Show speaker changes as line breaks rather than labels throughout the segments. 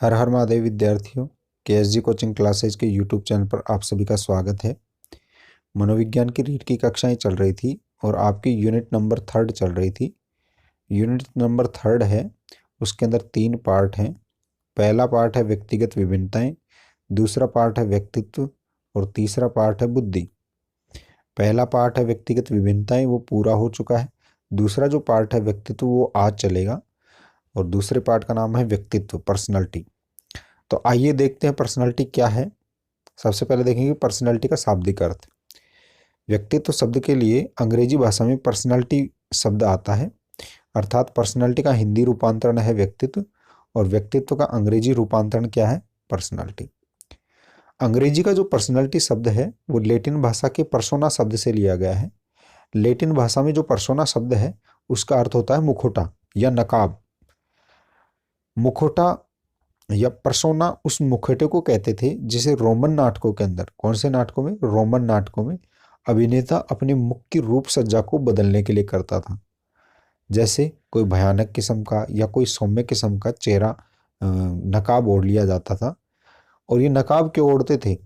हर हर महादेव विद्यार्थियों, केएसजी coaching classes के YouTube channel पर आप सभी का स्वागत है। मनोविज्ञान की रीट की कक्षाएं चल रही थी और आपकी यूनिट नंबर 3 चल रही थी। यूनिट नंबर 3 है, उसके अंदर 3 पार्ट हैं। पहला पार्ट है व्यक्तिगत विभिन्नताएं, दूसरा पार्ट है व्यक्तित्व और तीसरा पार्ट है बुद्धि। पहला पार्ट है व्यक्तिगत विभिन्नताएं, वो पूरा हो चुका है। दूसरा जो पार्ट है व्यक्तित्व, वो आज चलेगा और दूसरे पार्ट का नाम है व्यक्तित्व, पर्सनालिटी। तो आइए देखते हैं पर्सनालिटी क्या है। सबसे पहले देखेंगे पर्सनालिटी का शाब्दिक अर्थ। व्यक्तित्व शब्द के लिए अंग्रेजी भाषा में पर्सनालिटी शब्द आता है, अर्थात पर्सनालिटी का हिंदी रूपांतरण है व्यक्तित्व और व्यक्तित्व का अंग्रेजी रूपांतरण क्या है, पर्सनालिटी। अंग्रेजी का जो पर्सनालिटी शब्द है वो लैटिन भाषा के पर्सोना शब्द से लिया गया है। लैटिन भाषा में जो पर्सोना शब्द है उसका अर्थ होता है मुखौटा या नकाब। मुखौटा या पर्सोना उस मुखौटे को कहते थे जिसे रोमन नाटकों के अंदर, कौन से नाटकों में, रोमन नाटकों में अभिनेता अपने मुख की रूप सज्जा को बदलने के लिए करता था। जैसे कोई भयानक किस्म का या कोई सौम्य किस्म का चेहरा नकाब ओढ़ लिया जाता था। और ये नकाब क्यों ओढ़ते थे?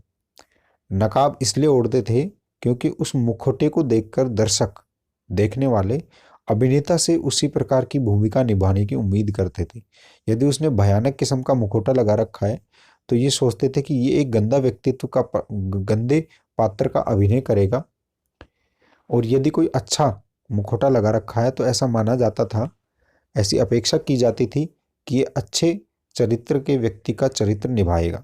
नकाब इसलिए ओढ़ते थे क्योंकि उस मुखौटे को देखकर दर्शक, देखने वाले अभिनेता से उसी प्रकार की भूमिका निभाने की उम्मीद करते थे। यदि उसने भयानक किस्म का मुखौटा लगा रखा है तो ये सोचते थे कि ये एक गंदा व्यक्तित्व का गंदे पात्र का अभिनय करेगा। और यदि कोई अच्छा मुखौटा लगा रखा है तो ऐसा माना जाता था, ऐसी अपेक्षा की जाती थी कि ये अच्छे चरित्र के व्यक्ति का चरित्र निभाएगा।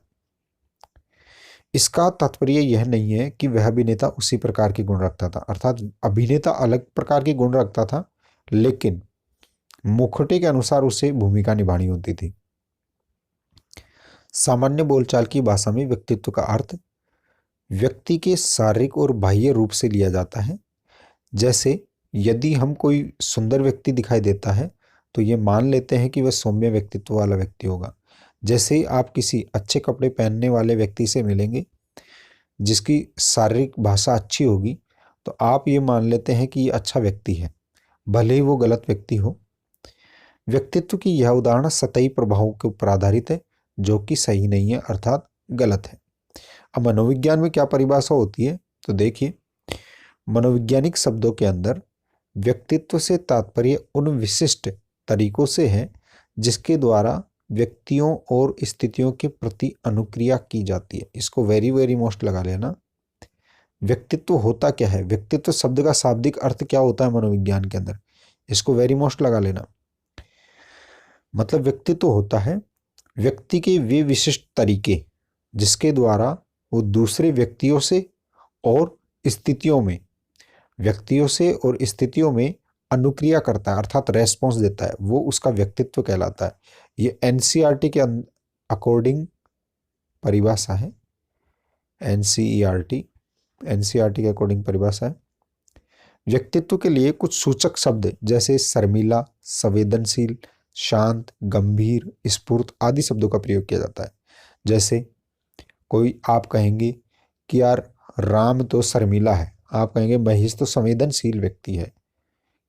इसका तात्पर्य यह नहीं है कि वह अभिनेता उसी प्रकार के गुण रखता था, अर्थात अभिनेता अलग प्रकार के गुण रखता था लेकिन मुखौटे के अनुसार उसे भूमिका निभानी होती थी। सामान्य बोलचाल की भाषा में व्यक्तित्व का अर्थ व्यक्ति के शारीरिक और बाह्य रूप से लिया जाता है। जैसे यदि हम कोई सुंदर व्यक्ति दिखाई देता है तो ये मान लेते हैं कि वह सौम्य व्यक्तित्व वाला व्यक्ति होगा। जैसे ही आप किसी अच्छे कपड़े पहनने वाले व्यक्ति से मिलेंगे जिसकी शारीरिक भाषा अच्छी होगी तो आप ये मान लेते हैं कि ये अच्छा व्यक्ति है, भले ही वो गलत व्यक्ति हो। व्यक्तित्व की यह उदाहरण सतही प्रभावों के ऊपर आधारित है जो कि सही नहीं है, अर्थात गलत है। अब मनोविज्ञान में क्या परिभाषा होती है तो देखिए, मनोवैज्ञानिक शब्दों के अंदर व्यक्तित्व से तात्पर्य उन विशिष्ट तरीकों से है जिसके द्वारा व्यक्तियों और स्थितियों के प्रति अनुक्रिया की जाती है। इसको वेरी वेरी मोस्ट लगा लेना। व्यक्तित्व होता क्या है, व्यक्तित्व शब्द का शाब्दिक अर्थ क्या होता है मनोविज्ञान के अंदर, इसको वेरी मोस्ट लगा लेना। मतलब व्यक्तित्व होता है व्यक्ति के वे विशिष्ट तरीके जिसके द्वारा वो दूसरे व्यक्तियों से और स्थितियों में, व्यक्तियों से और स्थितियों में अनुक्रिया करता है, अर्थात रेस्पॉन्स देता है, वो उसका व्यक्तित्व कहलाता है। ये एनसीईआरटी के अकॉर्डिंग परिभाषा है। एनसीईआरटी के अकॉर्डिंग परिभाषा है। व्यक्तित्व के लिए कुछ सूचक शब्द जैसे शर्मीला, संवेदनशील, शांत, गंभीर, स्फूर्त आदि शब्दों का प्रयोग किया जाता है। जैसे कोई, आप कहेंगे कि यार राम तो शर्मीला है, आप कहेंगे महेश तो संवेदनशील व्यक्ति है।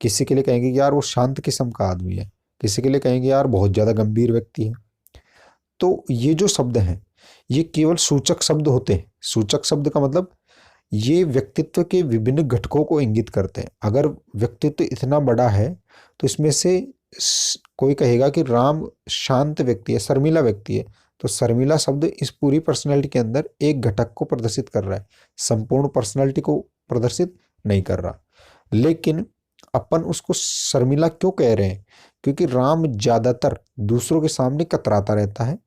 किसी के लिए कहेंगे कि यार वो शांत किस्म का आदमी है, किसी के लिए कहेंगे यार बहुत ज़्यादा गंभीर व्यक्ति है। तो ये जो शब्द हैं ये केवल सूचक शब्द होते हैं। सूचक शब्द का मतलब ये व्यक्तित्व के विभिन्न घटकों को इंगित करते हैं। अगर व्यक्तित्व इतना बड़ा है तो इसमें से कोई कहेगा कि राम शांत व्यक्ति है, शर्मीला व्यक्ति है, तो शर्मीला शब्द इस पूरी पर्सनैलिटी के अंदर एक घटक को प्रदर्शित कर रहा है, संपूर्ण पर्सनैलिटी को प्रदर्शित नहीं कर रहा। लेकिन अपन उसको शर्मिला क्यों कह रहे हैं? क्योंकि राम ज्यादातर दूसरों के सामने कतराता रहता है,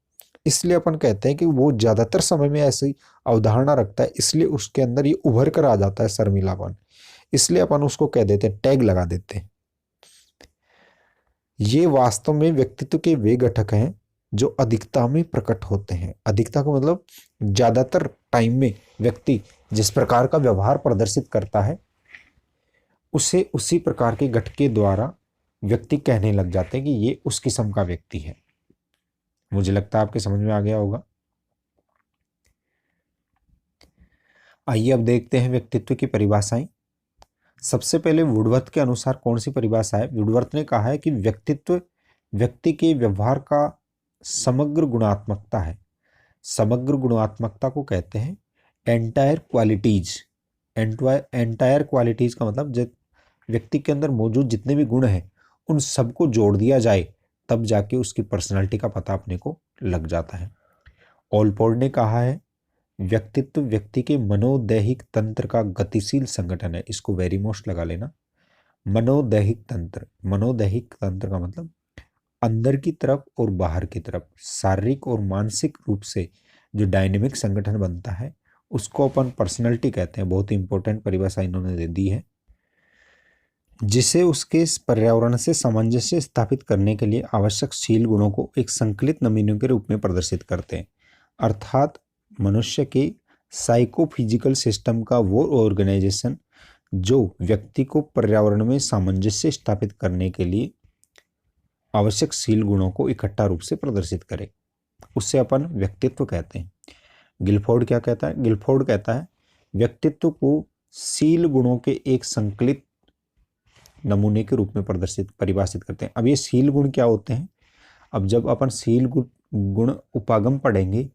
इसलिए अपन कहते हैं कि वो ज्यादातर समय में ऐसी अवधारणा रखता है, इसलिए उसके अंदर ये उभर कर आ जाता है शर्मिलापन, इसलिए अपन उसको कह देते हैं, टैग लगा देते हैं। ये वास्तव में व्यक्तित्व के वे घटक हैं जो अधिकता में प्रकट होते हैं। अधिकता का मतलब ज्यादातर टाइम में व्यक्ति जिस प्रकार का व्यवहार प्रदर्शित करता है उसे उसी प्रकार के घटक के द्वारा व्यक्ति कहने लग जाते हैं कि ये उस किस्म का व्यक्ति है। मुझे लगता है आपके समझ में आ गया होगा। आइए अब देखते हैं व्यक्तित्व की परिभाषाएं। सबसे पहले वुडवर्थ के अनुसार कौन सी परिभाषा है? वुडवर्थ ने कहा है कि व्यक्तित्व व्यक्ति के व्यवहार का समग्र गुणात्मकता है। समग्र गुणात्मकता को कहते हैं एंटायर क्वालिटीज। एंटायर क्वालिटीज का मतलब जब व्यक्ति के अंदर मौजूद जितने भी गुण हैं उन सबको जोड़ दिया जाए तब जाके उसकी पर्सनालिटी का पता अपने को लग जाता है। ओलपोर्ड ने कहा है व्यक्तित्व व्यक्ति के मनोदैहिक तंत्र का गतिशील संगठन है। इसको वेरी मोस्ट लगा लेना। मनोदैहिक तंत्र, मनोदैहिक तंत्र का मतलब अंदर की तरफ और बाहर की तरफ शारीरिक और मानसिक रूप से जो डायनेमिक संगठन बनता है उसको अपन पर्सनैलिटी कहते हैं। बहुत ही इंपॉर्टेंट परिभाषा इन्होंने दे दी है, जिसे उसके पर्यावरण से सामंजस्य स्थापित करने के लिए आवश्यक शील गुणों को एक संकलित नमूनों के रूप में प्रदर्शित करते हैं। अर्थात मनुष्य के साइकोफिजिकल सिस्टम का वो ऑर्गेनाइजेशन जो व्यक्ति को पर्यावरण में सामंजस्य स्थापित करने के लिए आवश्यक शील गुणों को इकट्ठा रूप से प्रदर्शित करे, उससे अपन व्यक्तित्व कहते हैं। गिलफोर्ड क्या कहता है? गिलफोर्ड कहता है व्यक्तित्व को शील गुणों के एक संकलित नमूने के रूप में परिभाषित करते हैं। अब ये शील गुण क्या होते हैं? अब जब अपन शील गुण उपागम पढ़ेंगे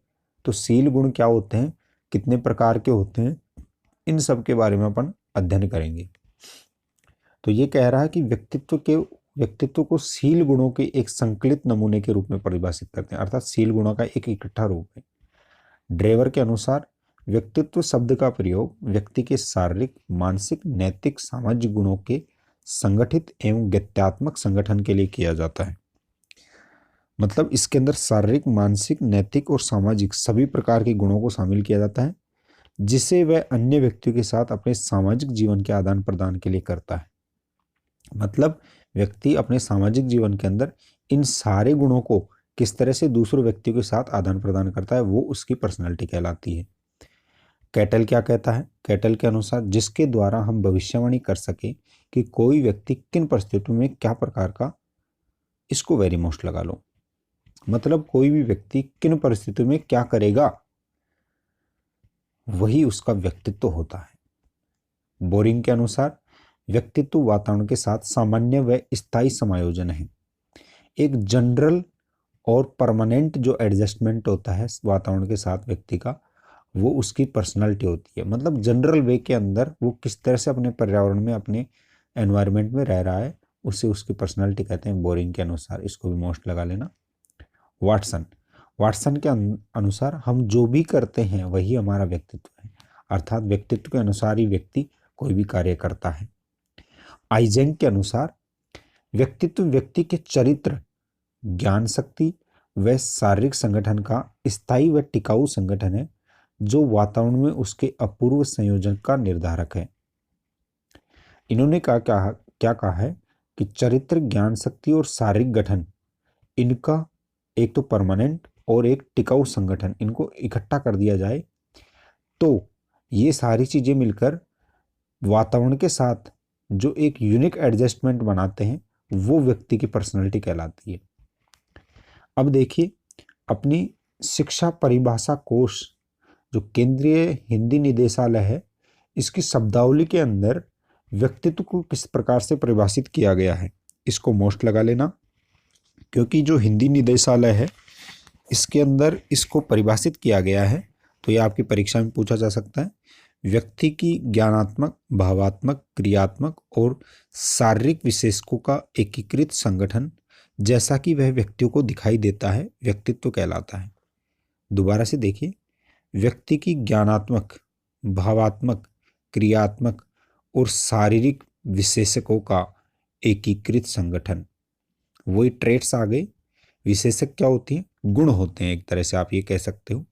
तो शील गुण क्या होते हैं, कितने प्रकार के होते हैं, इन सब के बारे में अपन अध्ययन करेंगे। तो ये कह रहा है कि व्यक्तित्व को शील गुणों के एक संकलित नमूने के रूप में परिभाषित करते हैं, अर्थात शील गुणों का एक इकट्ठा रूप है। ड्रेवर के अनुसार व्यक्तित्व शब्द का प्रयोग व्यक्ति के शारीरिक, मानसिक, नैतिक, सामाजिक गुणों के संगठित एवं गत्यात्मक संगठन के लिए किया जाता है। मतलब इसके अंदर शारीरिक, मानसिक, नैतिक और सामाजिक सभी प्रकार के गुणों को शामिल किया जाता है, जिसे वह अन्य व्यक्तियों के साथ अपने सामाजिक जीवन के आदान प्रदान के लिए करता है। मतलब व्यक्ति अपने सामाजिक जीवन के अंदर इन सारे गुणों को किस तरह से दूसरे व्यक्तियों के साथ आदान प्रदान करता है, वो उसकी पर्सनालिटी कहलाती है। कैटल क्या कहता है? कैटल के अनुसार जिसके द्वारा हम भविष्यवाणी कर सके कि कोई व्यक्ति किन परिस्थितियों में क्या प्रकार का, इसको वेरी मोस्ट लगा लो, मतलब कोई भी व्यक्ति किन परिस्थितियों में क्या करेगा वही उसका व्यक्तित्व होता है। बोरिंग के अनुसार व्यक्तित्व वातावरण के साथ सामान्य व स्थायी समायोजन है। एक जनरल और परमानेंट जो एडजस्टमेंट होता है वातावरण के साथ व्यक्ति का, वो उसकी पर्सनालिटी होती है। मतलब जनरल वे के अंदर वो किस तरह से अपने पर्यावरण में, अपने एनवायरनमेंट में रह रहा है, उसे उसकी पर्सनालिटी कहते हैं बोरिंग के अनुसार। इसको भी मोस्ट लगा लेना। वाटसन के अनुसार हम जो भी करते हैं वही हमारा व्यक्तित्व है, अर्थात व्यक्तित्व के अनुसार ही व्यक्ति कोई भी कार्य करता है। आइजेंक के अनुसार व्यक्तित्व व्यक्ति के चरित्र, ज्ञान शक्ति व शारीरिक संगठन का स्थायी व टिकाऊ संगठन है जो वातावरण में उसके अपूर्व संयोजन का निर्धारक है। इन्होंने क्या कहा है कि चरित्र, ज्ञान शक्ति और शारीरिक गठन, इनका एक तो परमानेंट और एक टिकाऊ संगठन, इनको इकट्ठा कर दिया जाए तो ये सारी चीजें मिलकर वातावरण के साथ जो एक यूनिक एडजस्टमेंट बनाते हैं वो व्यक्ति की पर्सनालिटी कहलाती है। अब देखिए अपनी शिक्षा परिभाषा कोश जो केंद्रीय हिंदी निदेशालय है, इसकी शब्दावली के अंदर व्यक्तित्व को किस प्रकार से परिभाषित किया गया है, इसको मोस्ट लगा लेना, क्योंकि जो हिंदी निदेशालय है इसके अंदर इसको परिभाषित किया गया है। तो ये आपकी परीक्षा में पूछा जा सकता है। व्यक्ति की ज्ञानात्मक, भावात्मक, क्रियात्मक और शारीरिक विशेषकों का एकीकृत संगठन जैसा कि वह व्यक्तियों को दिखाई देता है व्यक्तित्व कहलाता है। दोबारा से देखिए, व्यक्ति की ज्ञानात्मक, भावात्मक, क्रियात्मक और शारीरिक विशेषकों का एकीकृत संगठन, वही ट्रेट्स आ गए। विशेषक क्या होती हैं? गुण होते हैं, एक तरह से आप ये कह सकते हो।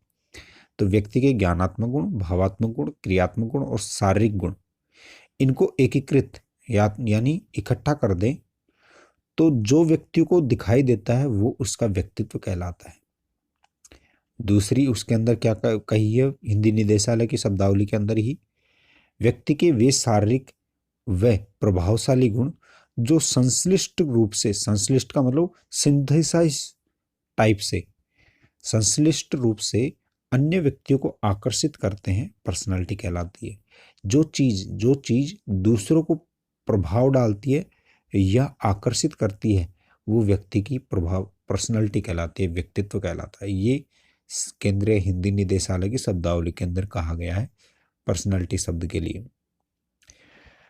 तो व्यक्ति के ज्ञानात्मक गुण, भावात्मक गुण, क्रियात्मक गुण और शारीरिक गुण, इनको एकीकृत यानी इकट्ठा कर दें तो जो व्यक्ति को दिखाई देता है वो उसका व्यक्तित्व कहलाता है। दूसरी उसके अंदर क्या कही है हिंदी निदेशालय की शब्दावली के अंदर ही, व्यक्ति के वे शारीरिक व प्रभावशाली गुण जो संश्लिष्ट रूप से, संश्लिष्ट का मतलब सिंथेसाइज टाइप से, संश्लिष्ट रूप से अन्य व्यक्तियों को आकर्षित करते हैं, पर्सनालिटी कहलाती है। जो चीज दूसरों को प्रभाव डालती है या आकर्षित करती है वो व्यक्ति की पर्सनैलिटी कहलाती है, व्यक्तित्व कहलाता है। ये केंद्रीय हिंदी निदेशालय की शब्दावली के अंदर कहा गया है पर्सनैलिटी शब्द के लिए।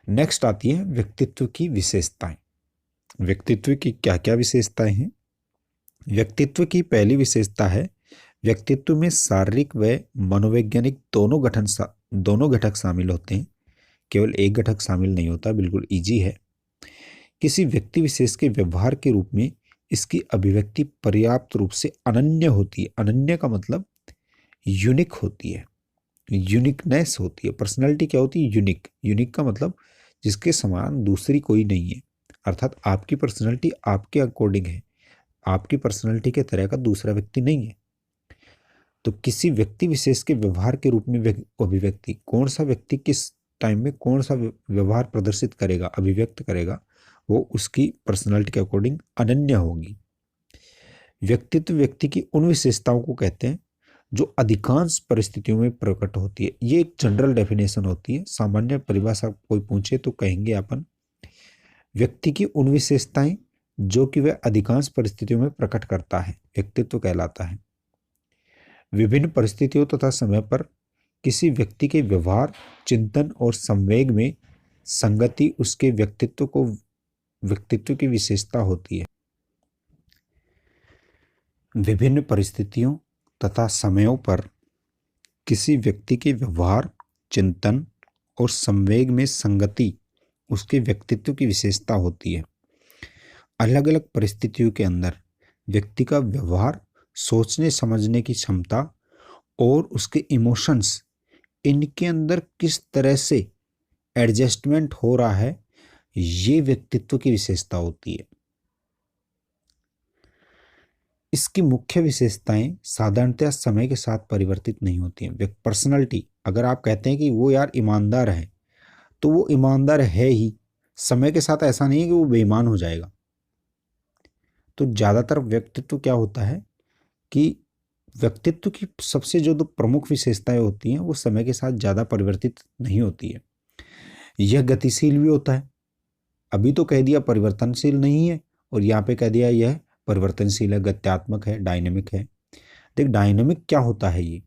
नेक्स्ट आती है व्यक्तित्व की विशेषताएं। व्यक्तित्व की क्या क्या विशेषताएं हैं? व्यक्तित्व की पहली विशेषता है, व्यक्तित्व में शारीरिक व मनोवैज्ञानिक दोनों घटक शामिल होते हैं। केवल एक घटक शामिल नहीं होता, बिल्कुल इजी है। किसी व्यक्ति विशेष के व्यवहार के रूप में इसकी अभिव्यक्ति पर्याप्त रूप से अनन्य होती है। अनन्य का मतलब यूनिक होती है, यूनिकनेस होती है। पर्सनालिटी क्या होती है? यूनिक। यूनिक का मतलब जिसके समान दूसरी कोई नहीं है, अर्थात आपकी पर्सनालिटी आपके अकॉर्डिंग है, आपकी पर्सनालिटी के तरह का दूसरा व्यक्ति नहीं है। तो किसी व्यक्ति विशेष के व्यवहार के रूप में अभिव्यक्ति, कौन सा व्यक्ति किस टाइम में कौन सा व्यवहार प्रदर्शित करेगा, अभिव्यक्त करेगा, वो उसकी पर्सनालिटी के अकॉर्डिंग अनन्य होगी। व्यक्तित्व व्यक्ति की उन विशेषताओं को कहते हैं जो अधिकांश परिस्थितियों में प्रकट होती है। ये एक जनरल डेफिनेशन होती है, सामान्य परिभाषा कोई पूछे तो कहेंगे अपन व्यक्ति की उन विशेषताएं जो कि वह अधिकांश परिस्थितियों में प्रकट करता है, व्यक्तित्व कहलाता है। विभिन्न परिस्थितियों तथा समय पर किसी व्यक्ति के व्यवहार, चिंतन और संवेग में संगति उसके व्यक्तित्व की विशेषता होती है। विभिन्न परिस्थितियों तथा समयों पर किसी व्यक्ति के व्यवहार, चिंतन और संवेग में संगति उसके व्यक्तित्व की विशेषता होती है। अलग अलग परिस्थितियों के अंदर व्यक्ति का व्यवहार, सोचने समझने की क्षमता और उसके इमोशंस, इनके अंदर किस तरह से एडजस्टमेंट हो रहा है, ये व्यक्तित्व की विशेषता होती है। इसकी मुख्य विशेषताएं साधारणतः समय के साथ परिवर्तित नहीं होती हैं। पर्सनालिटी, अगर आप कहते हैं कि वो यार ईमानदार है, तो वो ईमानदार है ही, समय के साथ ऐसा नहीं है कि वो बेईमान हो जाएगा। तो ज़्यादातर व्यक्तित्व क्या होता है कि व्यक्तित्व की सबसे जो दो प्रमुख विशेषताएं होती हैं वो समय के साथ ज़्यादा परिवर्तित नहीं होती है। यह गतिशील भी होता है। अभी तो कह दिया परिवर्तनशील नहीं है, और यहाँ पे कह दिया यह परिवर्तनशील है, गत्यात्मक है, डायनेमिक है। देख, डायनेमिक क्या होता है ये?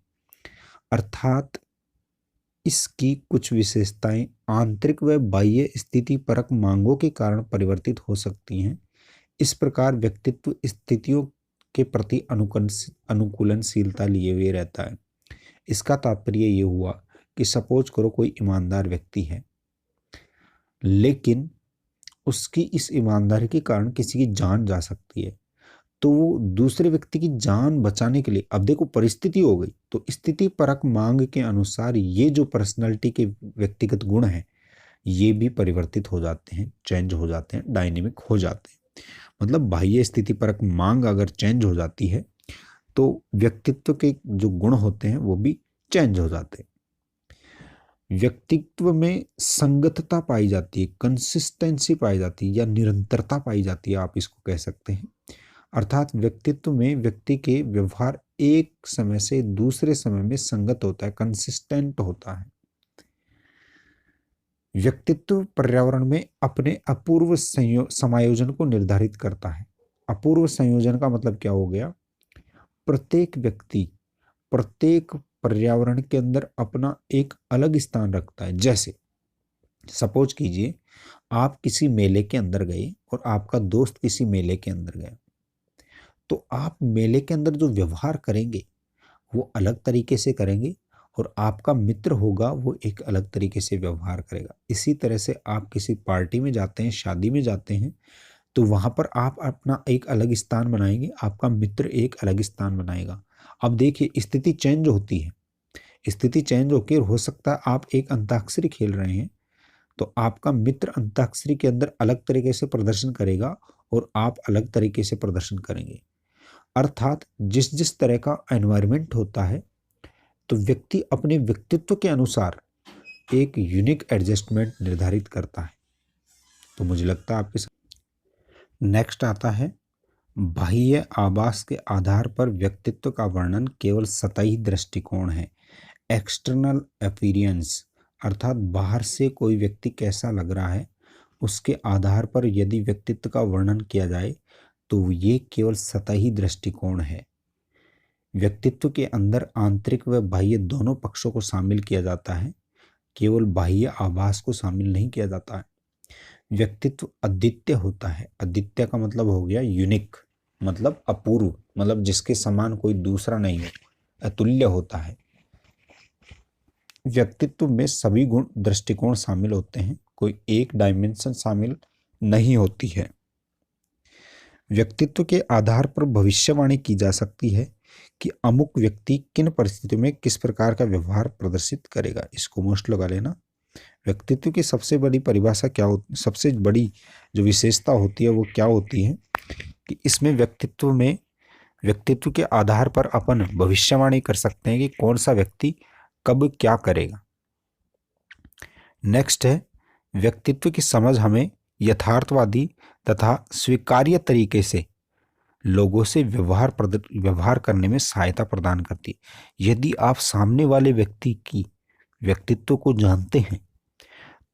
अर्थात इसकी कुछ विशेषताएं आंतरिक व बाह्य स्थिति परक मांगों के कारण परिवर्तित हो सकती हैं। इस प्रकार व्यक्तित्व स्थितियों के प्रति अनुकूलनशीलता लिए हुए रहता है। इसका तात्पर्य ये हुआ कि सपोज करो कोई ईमानदार व्यक्ति है, लेकिन उसकी इस ईमानदारी के कारण किसी की जान जा सकती है, तो वो दूसरे व्यक्ति की जान बचाने के लिए, अब देखो परिस्थिति हो गई, तो स्थिति परक मांग के अनुसार ये जो पर्सनालिटी के व्यक्तिगत गुण हैं ये भी परिवर्तित हो जाते हैं, चेंज हो जाते हैं, डायनेमिक हो जाते हैं। मतलब बाह्य स्थिति परक मांग अगर चेंज हो जाती है तो व्यक्तित्व के जो गुण होते हैं वो भी चेंज हो जाते हैं। व्यक्तित्व में संगतता पाई जाती है, कंसिस्टेंसी पाई जाती है, या निरंतरता पाई जाती है, आप इसको कह सकते हैं। अर्थात व्यक्तित्व में व्यक्ति के व्यवहार एक समय से दूसरे समय में संगत होता है, कंसिस्टेंट होता है। व्यक्तित्व पर्यावरण में अपने अपूर्व समायोजन को निर्धारित करता है। अपूर्व संयोजन का मतलब क्या हो गया? प्रत्येक व्यक्ति प्रत्येक पर्यावरण के अंदर अपना एक अलग स्थान रखता है। जैसे सपोज कीजिए आप किसी मेले के अंदर गए और आपका दोस्त किसी मेले के अंदर गया, तो आप मेले के अंदर जो व्यवहार करेंगे वो अलग तरीके से करेंगे, और आपका मित्र होगा वो एक अलग तरीके से व्यवहार करेगा। इसी तरह से आप किसी पार्टी में जाते हैं, शादी में जाते हैं, तो वहाँ पर आप अपना एक अलग स्थान बनाएंगे, आपका मित्र एक अलग स्थान बनाएगा। अब देखिए स्थिति चेंज होती है, स्थिति चेंज होकर हो सकता है आप एक अंताक्षरी खेल रहे हैं तो आपका मित्र अंताक्षरी के अंदर अलग तरीके से प्रदर्शन करेगा और आप अलग तरीके से प्रदर्शन करेंगे। अर्थात जिस जिस तरह का एनवायरनमेंट होता है तो व्यक्ति अपने व्यक्तित्व के अनुसार एक यूनिक एडजस्टमेंट निर्धारित करता है। तो मुझे लगता है आपके साथ नेक्स्ट आता है बाह्य आभास के आधार पर व्यक्तित्व का वर्णन केवल सतही दृष्टिकोण है। एक्सटर्नल अपीयरेंस, अर्थात बाहर से कोई व्यक्ति कैसा लग रहा है उसके आधार पर यदि व्यक्तित्व का वर्णन किया जाए तो ये केवल सतही दृष्टिकोण है। व्यक्तित्व के अंदर आंतरिक व बाह्य दोनों पक्षों को शामिल किया जाता है, केवल बाह्य आभास को शामिल नहीं किया जाता है। व्यक्तित्व अद्वितीय होता है। अद्वितीय का मतलब हो गया यूनिक, मतलब अपूर्व, मतलब जिसके समान कोई दूसरा नहीं हो, अतुल्य होता है। व्यक्तित्व में सभी गुण दृष्टिकोण शामिल होते हैं, कोई एक डायमेंशन शामिल नहीं होती है। व्यक्तित्व के आधार पर भविष्यवाणी की जा सकती है कि अमुक व्यक्ति किन परिस्थितियों में किस प्रकार का व्यवहार प्रदर्शित करेगा। इसको मोस्ट लगा लेना। व्यक्तित्व की सबसे बड़ी परिभाषा क्या होती, सबसे बड़ी जो विशेषता होती है वो क्या होती है कि इसमें व्यक्तित्व के आधार पर अपन भविष्यवाणी कर सकते हैं कि कौन सा व्यक्ति कब क्या करेगा। नेक्स्ट है, व्यक्तित्व की समझ हमें यथार्थवादी तथा स्वीकार्य तरीके से लोगों से व्यवहार करने में सहायता प्रदान करती है। यदि आप सामने वाले व्यक्ति की व्यक्तित्व को जानते हैं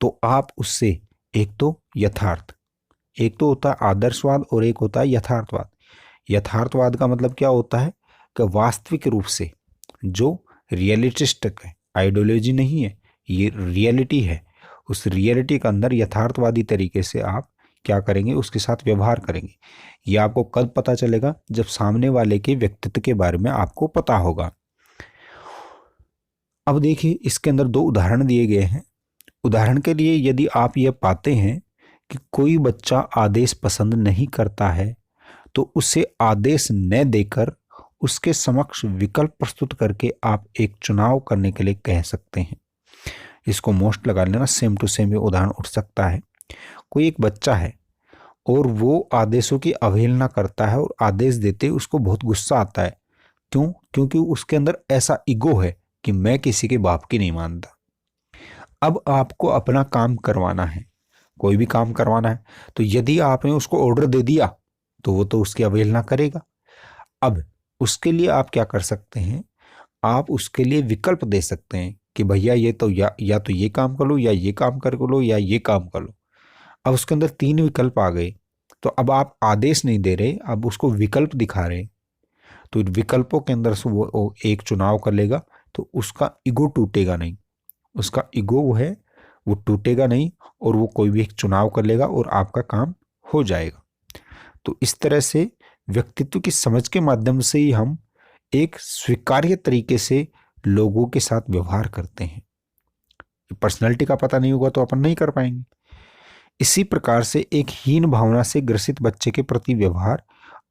तो आप उससे एक तो होता है आदर्शवाद और एक होता है यथार्थवाद। यथार्थवाद का मतलब क्या होता है कि वास्तविक रूप से जो रियलिस्टिक है, आइडियोलॉजी नहीं है, ये रियलिटी है। उस रियलिटी के अंदर यथार्थवादी तरीके से आप क्या करेंगे, उसके साथ व्यवहार करेंगे। ये आपको कब पता चलेगा, जब सामने वाले के व्यक्तित्व के बारे में आपको पता होगा। अब देखिए इसके अंदर दो उदाहरण दिए गए हैं। उदाहरण के लिए, यदि आप ये पाते हैं कि कोई बच्चा आदेश पसंद नहीं करता है तो उसे आदेश न देकर उसके समक्ष विकल्प प्रस्तुत करके आप एक चुनाव करने के लिए कह सकते हैं। इसको मोस्ट लगा लेना, सेम टू सेम ये उदाहरण उठ सकता है। कोई एक बच्चा है और वो आदेशों की अवहेलना करता है और आदेश देते उसको बहुत गुस्सा आता है। क्यों? क्योंकि उसके अंदर ऐसा ईगो है कि मैं किसी के बाप की नहीं मानता। अब आपको अपना काम करवाना है, कोई भी काम करवाना है, तो यदि आपने उसको ऑर्डर दे दिया तो वो तो उसकी अवहेलना करेगा। अब उसके लिए आप क्या कर सकते हैं, आप उसके लिए विकल्प दे सकते हैं कि भैया ये तो या तो ये काम कर लो, या ये काम कर लो, या ये काम कर लो। अब उसके अंदर 3 विकल्प आ गए, तो अब आप आदेश नहीं दे रहे, अब उसको विकल्प दिखा रहे। तो विकल्पों के अंदर से वो एक चुनाव कर लेगा तो उसका ईगो टूटेगा नहीं, उसका ईगो वो है वो टूटेगा नहीं, और वो कोई भी एक चुनाव कर लेगा और आपका काम हो जाएगा। तो इस तरह से व्यक्तित्व की समझ के माध्यम से ही हम एक स्वीकार्य तरीके से लोगों के साथ व्यवहार करते हैं। पर्सनैलिटी का पता नहीं होगा तो अपन नहीं कर पाएंगे। इसी प्रकार से एक हीन भावना से ग्रसित बच्चे के प्रति व्यवहार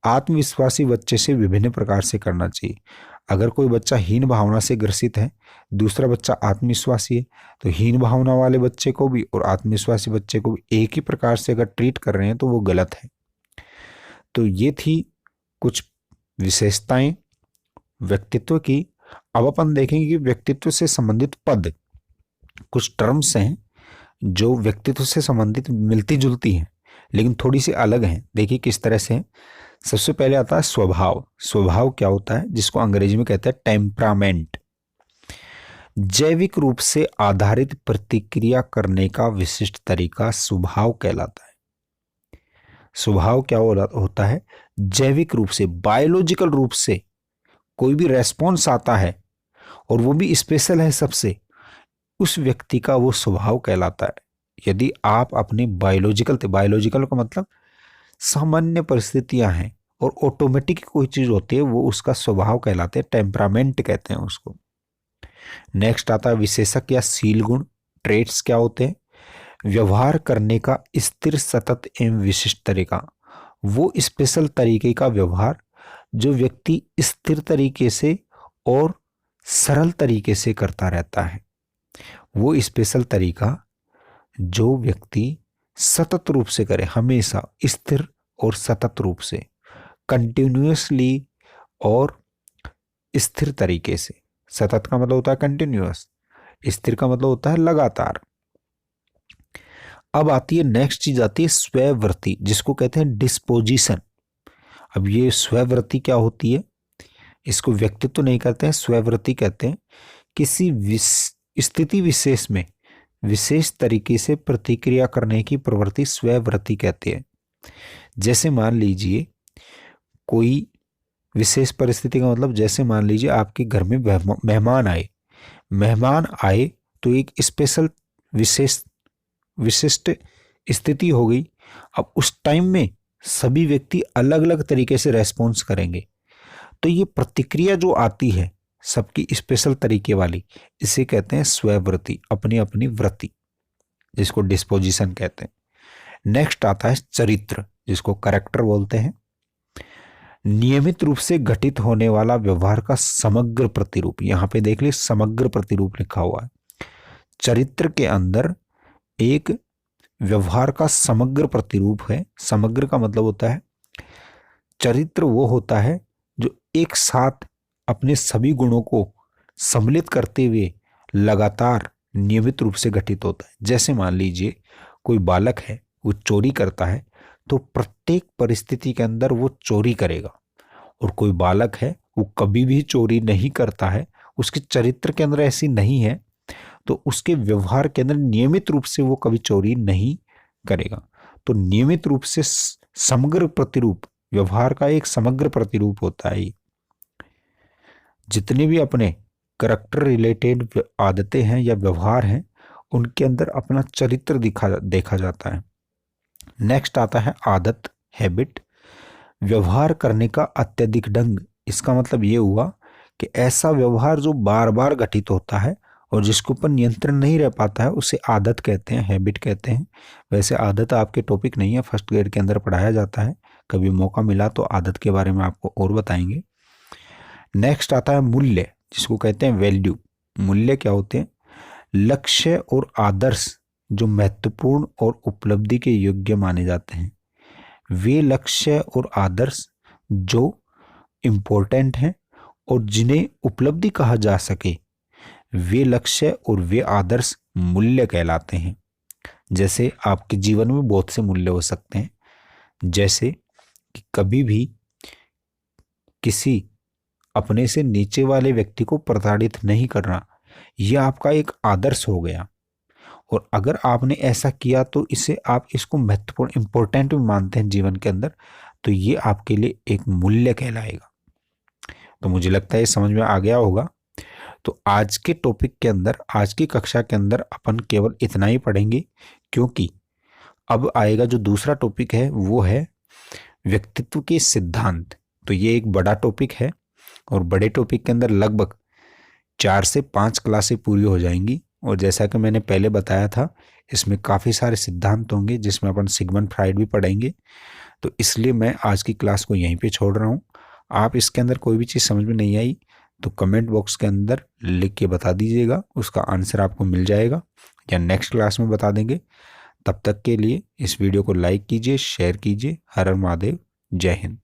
आत्मविश्वासी बच्चे से विभिन्न प्रकार से करना चाहिए। अगर कोई बच्चा हीन भावना से ग्रसित है, दूसरा बच्चा आत्मविश्वासी है, तो हीन भावना वाले बच्चे को भी और आत्मविश्वासी बच्चे को भी एक ही प्रकार से अगर ट्रीट कर रहे हैं तो वो गलत है। तो ये थी कुछ विशेषताएं व्यक्तित्व की। अब अपन देखेंगे कि व्यक्तित्व से संबंधित पद, कुछ टर्म्स हैं जो व्यक्तित्व से संबंधित मिलती जुलती हैं लेकिन थोड़ी सी अलग हैं। देखिए किस तरह से। सबसे पहले आता है स्वभाव। स्वभाव क्या होता है, जिसको अंग्रेजी में कहते हैं टेम्परामेंट। जैविक रूप से आधारित प्रतिक्रिया करने का विशिष्ट तरीका स्वभाव कहलाता है। स्वभाव क्या होता है, जैविक रूप से, बायोलॉजिकल रूप से कोई भी रेस्पॉन्स आता है और वो भी स्पेशल है सबसे, उस व्यक्ति का वो स्वभाव कहलाता है। यदि आप अपने बायोलॉजिकल का मतलब सामान्य परिस्थितियां हैं और ऑटोमेटिक कोई चीज होती है, वो उसका स्वभाव कहलाते हैं, टेम्परामेंट कहते हैं उसको। नेक्स्ट आता है विशेषक या शील गुण। ट्रेट्स क्या होते हैं, व्यवहार करने का स्थिर, सतत एवं विशिष्ट तरीका। वो स्पेशल तरीके का व्यवहार जो व्यक्ति स्थिर तरीके से और सरल तरीके से करता रहता है। वो स्पेशल तरीका जो व्यक्ति सतत रूप से करे, हमेशा स्थिर और सतत रूप से, कंटिन्यूअसली और स्थिर तरीके से। सतत का मतलब होता है कंटिन्यूअस, स्थिर का मतलब होता है लगातार। अब आती है नेक्स्ट चीज, आती है स्ववृत्ति, जिसको कहते हैं डिस्पोजिशन। अब ये स्ववृत्ति क्या होती है, इसको व्यक्तित्व नहीं कहते हैं, स्ववृत्ति कहते हैं। किसी स्थिति विशेष में विशेष तरीके से प्रतिक्रिया करने की प्रवृत्ति स्ववृत्ति कहते हैं। जैसे मान लीजिए कोई विशेष परिस्थिति का मतलब जैसे मान लीजिए आपके घर में मेहमान आए तो एक स्पेशल विशिष्ट स्थिति हो गई। अब उस टाइम में सभी व्यक्ति अलग अलग तरीके से रेस्पॉन्स करेंगे, तो ये प्रतिक्रिया जो आती है सबकी स्पेशल तरीके वाली, इसे कहते हैं स्ववृत्ति, अपनी अपनी वृत्ति, जिसको डिस्पोजिशन कहते हैं। नेक्स्ट आता है चरित्र, जिसको कैरेक्टर बोलते हैं। नियमित रूप से घटित होने वाला व्यवहार का समग्र प्रतिरूप, यहां पे देख लीजिए समग्र प्रतिरूप लिखा हुआ है। चरित्र के अंदर एक व्यवहार का समग्र प्रतिरूप है। समग्र का मतलब होता है, चरित्र वो होता है जो एक साथ अपने सभी गुणों को सम्मिलित करते हुए लगातार नियमित रूप से घटित होता है। जैसे मान लीजिए कोई बालक है, वो चोरी करता है, तो प्रत्येक परिस्थिति के अंदर वो चोरी करेगा। और कोई बालक है, वो कभी भी चोरी नहीं करता है, उसके चरित्र के अंदर ऐसी नहीं है, तो उसके व्यवहार के अंदर नियमित रूप से वो कभी चोरी नहीं करेगा। तो नियमित रूप से समग्र प्रतिरूप, व्यवहार का एक समग्र प्रतिरूप होता है। जितने भी अपने कैरेक्टर रिलेटेड आदतें हैं या व्यवहार हैं, उनके अंदर अपना चरित्र देखा जाता है। नेक्स्ट आता है आदत, हैबिट, व्यवहार करने का अत्यधिक ढंग। इसका मतलब ये हुआ कि ऐसा व्यवहार जो बार बार घटित होता है और जिसके ऊपर नियंत्रण नहीं रह पाता है, उसे आदत कहते हैं, हैबिट कहते हैं। वैसे आदत आपके टॉपिक नहीं है, फर्स्ट ग्रेड के अंदर पढ़ाया जाता है, कभी मौका मिला तो आदत के बारे में आपको और बताएंगे। नेक्स्ट आता है मूल्य, जिसको कहते हैं वैल्यू। मूल्य क्या होते हैं? लक्ष्य और आदर्श जो महत्वपूर्ण और उपलब्धि के योग्य माने जाते हैं। वे लक्ष्य और आदर्श जो इम्पोर्टेंट हैं और जिन्हें उपलब्धि कहा जा सके, वे लक्ष्य और वे आदर्श मूल्य कहलाते हैं। जैसे आपके जीवन में बहुत से मूल्य हो सकते हैं, जैसे कि कभी भी किसी अपने से नीचे वाले व्यक्ति को प्रताड़ित नहीं करना, यह आपका एक आदर्श हो गया। और अगर आपने ऐसा किया तो इसे आप इसको महत्वपूर्ण, इंपॉर्टेंट भी मानते हैं जीवन के अंदर, तो ये आपके लिए एक मूल्य कहलाएगा। तो मुझे लगता है ये समझ में आ गया होगा। तो आज के टॉपिक के अंदर, आज की कक्षा के अंदर अपन केवल इतना ही पढ़ेंगे, क्योंकि अब आएगा जो दूसरा टॉपिक है वो है व्यक्तित्व के सिद्धांत। तो ये एक बड़ा टॉपिक है और बड़े टॉपिक के अंदर लगभग 4 से 5 क्लासें पूरी हो जाएंगी। और जैसा कि मैंने पहले बताया था, इसमें काफ़ी सारे सिद्धांत होंगे जिसमें अपन सिगमंड फ्राइड भी पढ़ेंगे। तो इसलिए मैं आज की क्लास को यहीं पे छोड़ रहा हूँ। आप इसके अंदर कोई भी चीज़ समझ में नहीं आई तो कमेंट बॉक्स के अंदर लिख के बता दीजिएगा, उसका आंसर आपको मिल जाएगा या नेक्स्ट क्लास में बता देंगे। तब तक के लिए इस वीडियो को लाइक कीजिए, शेयर कीजिए। हर हर महादेव, जय हिंद।